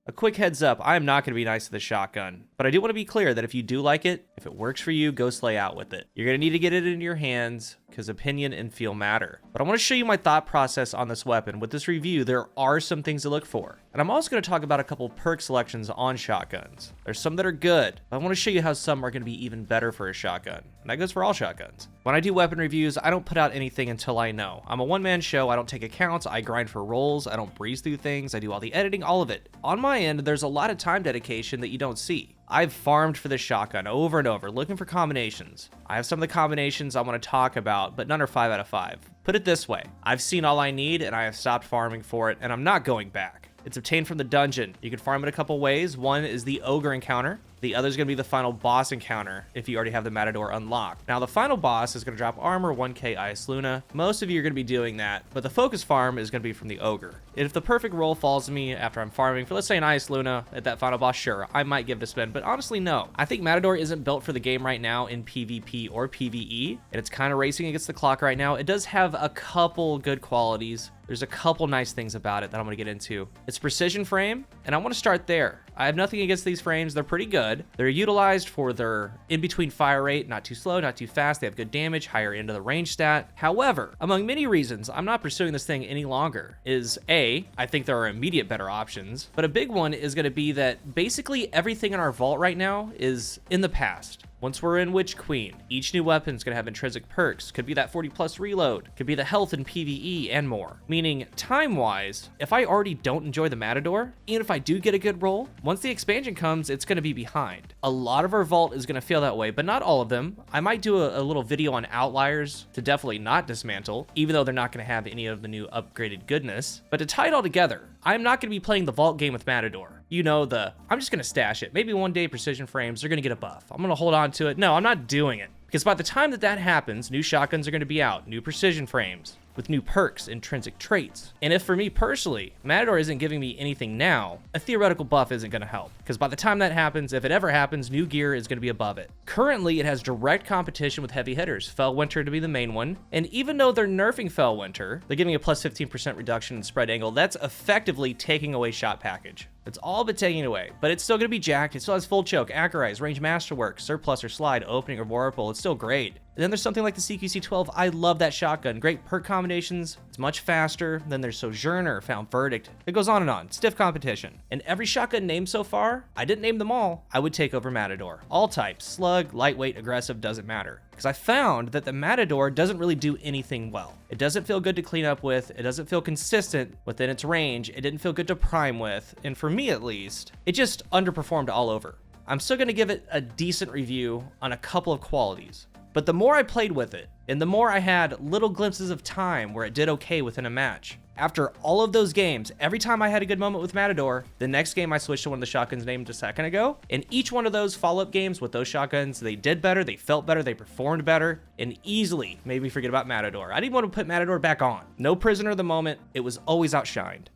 A quick heads up, I am not going to be nice to the shotgun, but I do want to be clear that if you do like it, if it works for you, go slay out with it. You're going to need to get it into your hands because opinion and feel matter. But I want to show you my thought process on this weapon. With this review, there are some things to look for. And I'm also going to talk about a couple perk selections on shotguns. There's some that are good, but I want to show you how some are going to be even better for a shotgun. And that goes for all shotguns. When I do weapon reviews, I don't put out anything until I know. I'm a one-man show. I don't take accounts. I grind for rolls. I don't breeze through things. I do all the editing, all of it. On my end, there's a lot of time dedication that you don't see. I've farmed for this shotgun over and over, looking for combinations. I have some of the combinations I want to talk about, but none are 5 out of 5. Put it this way, I've seen all I need and I have stopped farming for it, and I'm not going back. It's obtained from the dungeon. You can farm it a couple ways. One is the ogre encounter. The other is going to be the final boss encounter if you already have the Matador unlocked. Now, the final boss is going to drop armor, 1k Ice Luna. Most of you are going to be doing that, but the focus farm is going to be from the ogre. If the perfect roll falls to me after I'm farming for, let's say, an Ice Luna at that final boss, sure, I might give it a spin, but honestly, no. I think Matador isn't built for the game right now in PvP or PvE, and it's kind of racing against the clock right now. It does have a couple good qualities. There's a couple nice things about it that I'm going to get into. It's precision frame, and I want to start there. I have nothing against these frames. They're pretty good. They're utilized for their in-between fire rate, not too slow, not too fast. They have good damage, higher end of the range stat. However, among many reasons I'm not pursuing this thing any longer is A, I think there are immediate better options, but a big one is going to be that basically everything in our vault right now is in the past. Once we're in Witch Queen, each new weapon is going to have intrinsic perks. Could be that 40+ reload, could be the health in PvE, and more. Meaning, time-wise, if I already don't enjoy the Matador, even if I do get a good roll, once the expansion comes, it's going to be behind. A lot of our vault is going to feel that way, but not all of them. I might do a little video on outliers to definitely not dismantle, even though they're not going to have any of the new upgraded goodness. But to tie it all together, I'm not going to be playing the vault game with Matador. You know, I'm just going to stash it. Maybe one day precision frames are going to get a buff. I'm going to hold on to it. No, I'm not doing it. Because by the time that happens, new shotguns are going to be out, new precision frames with new perks, intrinsic traits. And if for me personally, Matador isn't giving me anything now, a theoretical buff isn't going to help. Because by the time that happens, if it ever happens, new gear is going to be above it. Currently, it has direct competition with heavy hitters, Fellwinter to be the main one. And even though they're nerfing Fellwinter, they're giving a plus 15% reduction in spread angle. That's effectively taking away shot package. It's all but taking it away, but it's still going to be jacked. It still has full choke, accurize, range masterwork, surplus or slide, opening or vorpal. It's still great. And then there's something like the CQC-12. I love that shotgun. Great perk combinations. It's much faster. Then there's Sojourner, Found Verdict. It goes on and on. Stiff competition. And every shotgun named so far, I didn't name them all. I would take over Matador. All types, slug, lightweight, aggressive, doesn't matter. Because I found that the Matador doesn't really do anything well. It doesn't feel good to clean up with. It doesn't feel consistent within its range. It didn't feel good to prime with. And for me at least, it just underperformed all over. I'm still going to give it a decent review on a couple of qualities. But the more I played with it, and the more I had little glimpses of time where it did okay within a match. After all of those games, every time I had a good moment with Matador, the next game I switched to one of the shotguns named a second ago. And each one of those follow-up games with those shotguns, they did better, they felt better, they performed better, and easily made me forget about Matador. I didn't want to put Matador back on. No prisoner of the moment, it was always outshined.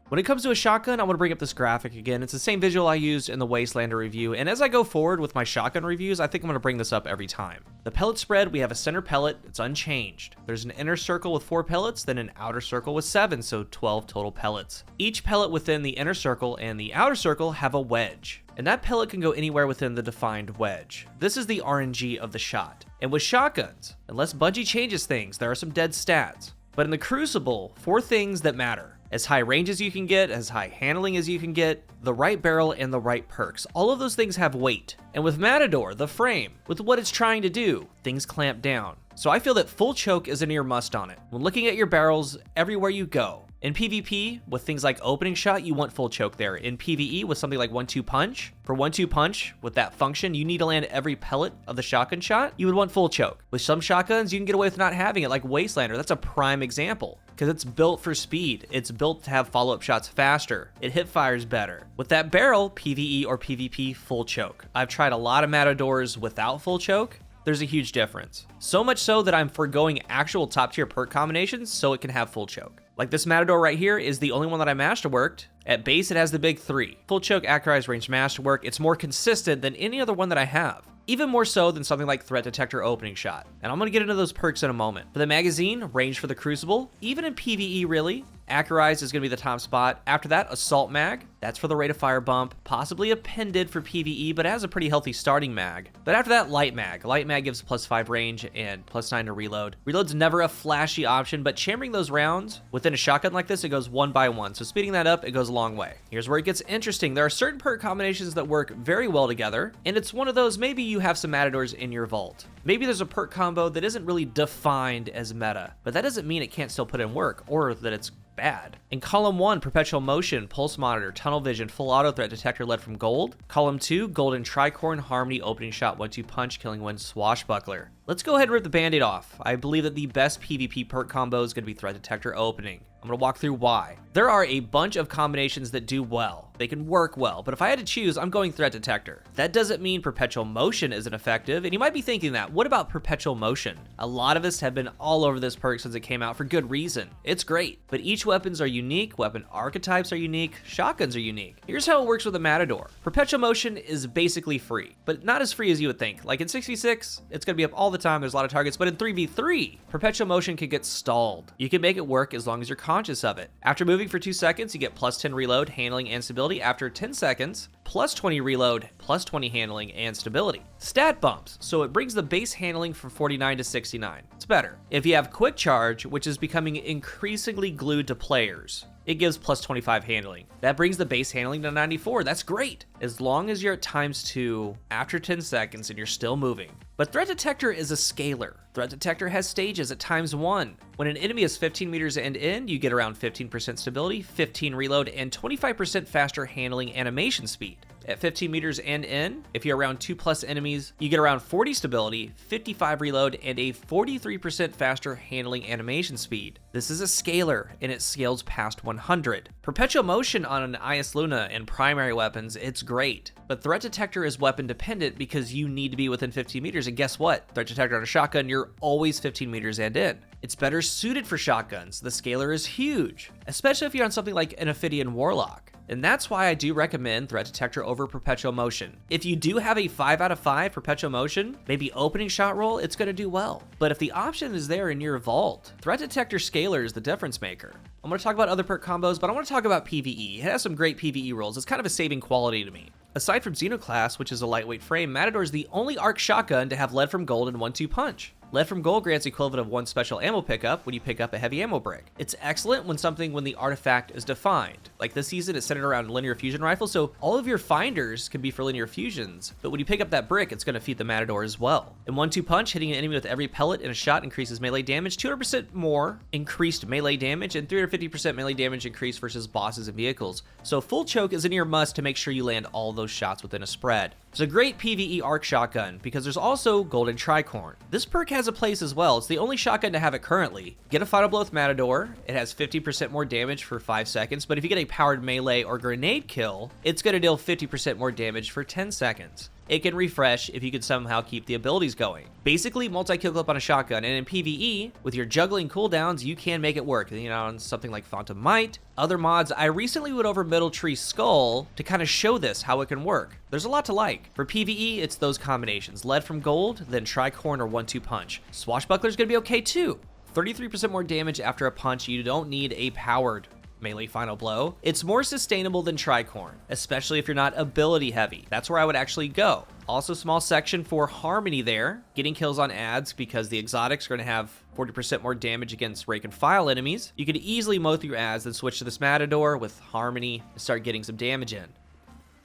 When it comes to a shotgun, I want to bring up this graphic again. It's the same visual I used in the Wastelander review, and as I go forward with my shotgun reviews, I think I'm going to bring this up every time. The pellet spread, we have a center pellet, it's unchanged. There's an inner circle with 4 pellets, then an outer circle with 7, so 12 total pellets. Each pellet within the inner circle and the outer circle have a wedge, and that pellet can go anywhere within the defined wedge. This is the RNG of the shot. And with shotguns, unless Bungie changes things, there are some dead stats. But in the Crucible, 4 things that matter. As high range as you can get, as high handling as you can get, the right barrel and the right perks. All of those things have weight. And with Matador, the frame, with what it's trying to do, things clamp down. So I feel that full choke is a near must on it. When looking at your barrels everywhere you go, in PvP, with things like opening shot, you want full choke there. In PvE, with something like 1-2 punch, for 1-2 punch, with that function, you need to land every pellet of the shotgun shot, you would want full choke. With some shotguns, you can get away with not having it, like Wastelander. That's a prime example, because it's built for speed. It's built to have follow-up shots faster. It hip fires better. With that barrel, PvE or PvP, full choke. I've tried a lot of Matadors without full choke. There's a huge difference. So much so that I'm foregoing actual top tier perk combinations so it can have full choke. Like this Matador right here is the only one that I masterworked. At base, it has the big 3. Full choke, accurized, ranged masterwork. It's more consistent than any other one that I have. Even more so than something like threat detector opening shot. And I'm gonna get into those perks in a moment. For the magazine, range for the Crucible, even in PvE really, accurized is gonna be the top spot. After that, assault mag, that's for the rate of fire bump, possibly appended for PvE, but it has a pretty healthy starting mag. But after that, light mag. Light mag gives +5 range and +9 to reload. Reload's never a flashy option, but chambering those rounds within a shotgun like this, it goes 1 by 1. So speeding that up, it goes a long way. Here's where it gets interesting. There are certain perk combinations that work very well together, and it's one of those, maybe you have some Matadors in your vault. Maybe there's a perk combo that isn't really defined as meta, but that doesn't mean it can't still put in work or that it's bad. In column 1, perpetual motion, pulse monitor, tunnel vision, full auto threat detector lead from gold. Column 2, golden tricorn, harmony, opening shot, 1-2 punch, killing wind, swashbuckler. Let's go ahead and rip the band-aid off. I believe that the best PvP perk combo is going to be threat detector opening. I'm going to walk through why. There are a bunch of combinations that do well. They can work well, but if I had to choose, I'm going threat detector. That doesn't mean perpetual motion isn't effective, and you might be thinking that. What about perpetual motion? A lot of us have been all over this perk since it came out for good reason. It's great, but each weapons are unique, weapon archetypes are unique, shotguns are unique. Here's how it works with a Matador. Perpetual motion is basically free, but not as free as you would think. Like in 66, it's going to be up all the time, there's a lot of targets, but in 3v3, perpetual motion can get stalled. You can make it work as long as you're conscious of it. After moving for 2 seconds, you get +10 reload, handling, and stability. After 10 seconds, +20 reload, +20 handling, and stability. Stat bumps, so it brings the base handling from 49 to 69. It's better. If you have quick charge, which is becoming increasingly glued to players, it gives +25 handling. That brings the base handling to 94. That's great, as long as you're at ×2 after 10 seconds and you're still moving. But threat detector is a scalar. Threat detector has stages at ×1. When an enemy is 15 meters end, you get around 15% stability, 15 reload, and 25% faster handling animation speed. At 15 meters end, if you're around 2+ enemies, you get around 40 stability, 55 reload, and a 43% faster handling animation speed. This is a scalar, and it scales past 100. Perpetual motion on an IS Luna and primary weapons, it's great. But threat detector is weapon dependent because you need to be within 15 meters, and guess what? Threat detector on a shotgun, you're always 15 meters end in. It's better suited for shotguns. The scalar is huge, especially if you're on something like an Ophidian Warlock. And that's why I do recommend threat detector over perpetual motion. If you do have a 5 out of 5 perpetual motion, maybe opening shot roll, it's gonna do well. But if the option is there in your vault, threat detector scalar is the difference maker. I'm gonna talk about other perk combos, but I wanna talk about PvE. It has some great PvE rolls. It's kind of a saving quality to me. Aside from Xenoclass, which is a lightweight frame, Matador is the only arc shotgun to have lead from gold and 1-2 punch. Lead from gold grants equivalent of 1 special ammo pickup when you pick up a heavy ammo brick. It's excellent when the artifact is defined. Like this season, it's centered around linear fusion rifles, so all of your finders can be for linear fusions, but when you pick up that brick, it's gonna feed the Matador as well. In 1-2 punch, hitting an enemy with every pellet in a shot increases melee damage, 200% more increased melee damage, and 350% melee damage increase versus bosses and vehicles. So full choke is a near must to make sure you land all those shots within a spread. It's a great PvE arc shotgun because there's also golden tricorn. This perk has a place as well. It's the only shotgun to have it currently. Get a final blow with Matador. It has 50% more damage for 5 seconds, but if you get a powered melee or grenade kill, it's gonna deal 50% more damage for 10 seconds. It can refresh if you can somehow keep the abilities going. Basically, multi-kill clip on a shotgun, and in PvE, with your juggling cooldowns, you can make it work. You know, on something like Phantom Might, other mods, I recently went over Middle Tree Skull to kind of show this, how it can work. There's a lot to like. For PvE, it's those combinations. Lead from gold, then tricorn or 1-2 punch. Swashbuckler's gonna be okay too. 33% more damage after a punch. You don't need a powered melee final blow. It's more sustainable than tricorn, especially if you're not ability heavy. That's where I would actually go. Also, small section for harmony there, getting kills on ads because the exotics are going to have 40% more damage against rake and file enemies. You could easily mow through ads, then switch to this Matador with harmony and start getting some damage in.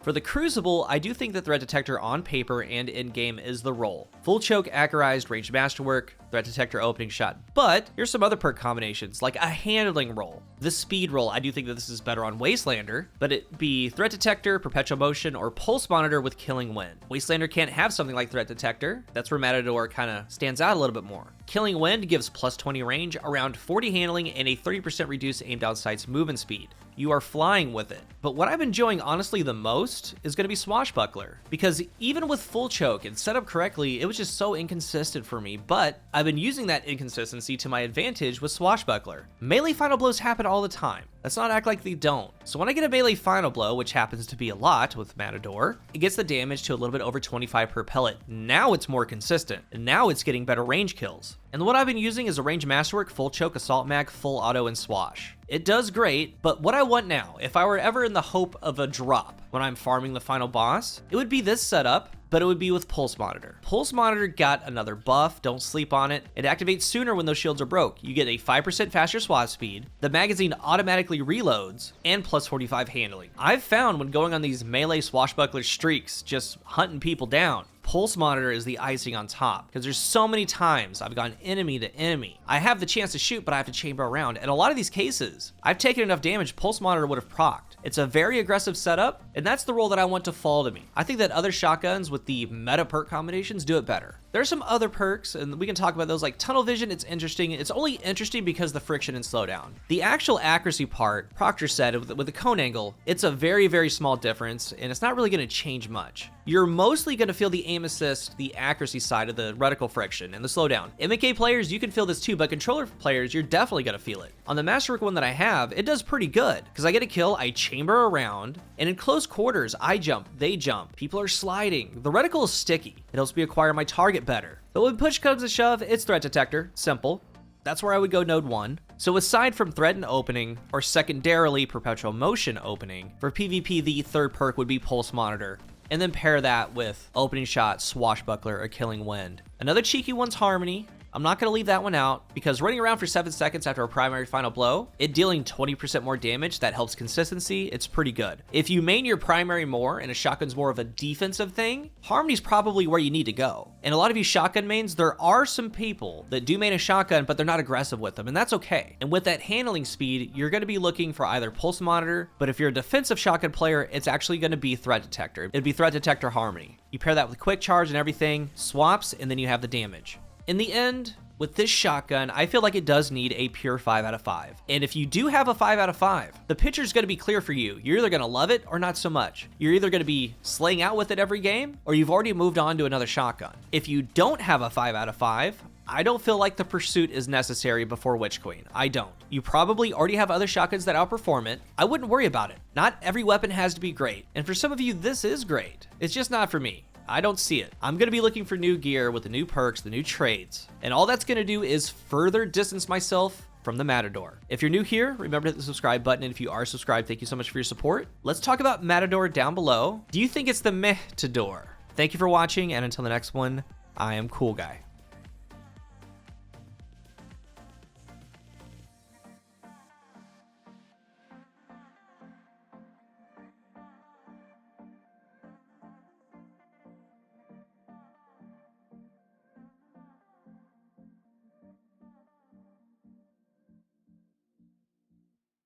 For the Crucible, I do think that threat detector on paper and in-game is the role. Full choke, accurized, ranged masterwork, threat detector opening shot. But here's some other perk combinations, like a handling roll. The speed roll, I do think that this is better on Wastelander, but it be threat detector, perpetual motion, or pulse monitor with killing wind. Wastelander can't have something like threat detector. That's where Matador kind of stands out a little bit more. Killing wind gives +20 range, around 40 handling, and a 30% reduced aim down sights movement speed. You are flying with it. But what I'm enjoying honestly the most is going to be Swashbuckler, because even with full choke and set up correctly, it was just so inconsistent for me, but I've been using that inconsistency to my advantage with Swashbuckler. Melee final blows happen all the time. Let's not act like they don't. So when I get a melee final blow, which happens to be a lot with Matador, it gets the damage to a little bit over 25 per pellet. Now it's more consistent, and now it's getting better range kills. And what I've been using is a range masterwork, full choke, assault mag, full auto, and swash. It does great, but what I want now, if I were ever in the hope of a drop when I'm farming the final boss, it would be this setup, but it would be with Pulse Monitor. Pulse Monitor got another buff, don't sleep on it. It activates sooner when those shields are broke. You get a 5% faster swat speed, the magazine automatically reloads, and plus 45 handling. I've found when going on these melee swashbuckler streaks, just hunting people down, Pulse Monitor is the icing on top, because there's so many times I've gone enemy to enemy. I have the chance to shoot, but I have to chamber around. And a lot of these cases, I've taken enough damage, Pulse Monitor would have procced. It's a very aggressive setup, and that's the role that I want to fall to me. I think that other shotguns with the meta perk combinations do it better. There are some other perks, and we can talk about those, like Tunnel Vision. It's interesting. It's only interesting because the friction and slowdown. The actual accuracy part, Proctor said, with the cone angle, it's a very, very small difference, and it's not really going to change much. You're mostly going to feel the aim assist, the accuracy side of the reticle friction, and the slowdown. MEK players, you can feel this too, but controller players, you're definitely going to feel it. On the Masterwork one that I have, it does pretty good, because I get a kill, I chamber around, and in close quarters, I jump, they jump, people are sliding. The reticle is sticky. It helps me acquire my target better. But when push comes to shove, it's threat detector, simple. That's where I would go node 1. So aside from threat and opening, or secondarily perpetual motion opening, for PvP the third perk would be Pulse Monitor. And then pair that with opening shot, swashbuckler, or killing wind. Another cheeky one's Harmony. I'm not going to leave that one out, because running around for 7 seconds after a primary final blow, it dealing 20% more damage, that helps consistency, it's pretty good. If you main your primary more and a shotgun's more of a defensive thing, Harmony's probably where you need to go. And a lot of you shotgun mains, there are some people that do main a shotgun, but they're not aggressive with them, and that's okay. And with that handling speed, you're going to be looking for either Pulse Monitor, but if you're a defensive shotgun player, it's actually going to be Threat Detector. It'd be Threat Detector Harmony. You pair that with Quick Charge and everything, swaps, and then you have the damage. In the end, with this shotgun, I feel like it does need a pure 5 out of 5. And if you do have a 5 out of 5, the picture's gonna be clear for you. You're either gonna love it or not so much. You're either gonna be slaying out with it every game, or you've already moved on to another shotgun. If you don't have a 5 out of 5, I don't feel like the pursuit is necessary before Witch Queen. I don't. You probably already have other shotguns that outperform it. I wouldn't worry about it. Not every weapon has to be great. And for some of you, this is great. It's just not for me. I don't see it. I'm going to be looking for new gear with the new perks, the new trades. And all that's going to do is further distance myself from the Matador. If you're new here, remember to hit the subscribe button. And if you are subscribed, thank you so much for your support. Let's talk about Matador down below. Do you think it's the MEHtador? Thank you for watching. And until the next one, I am CoolGuy.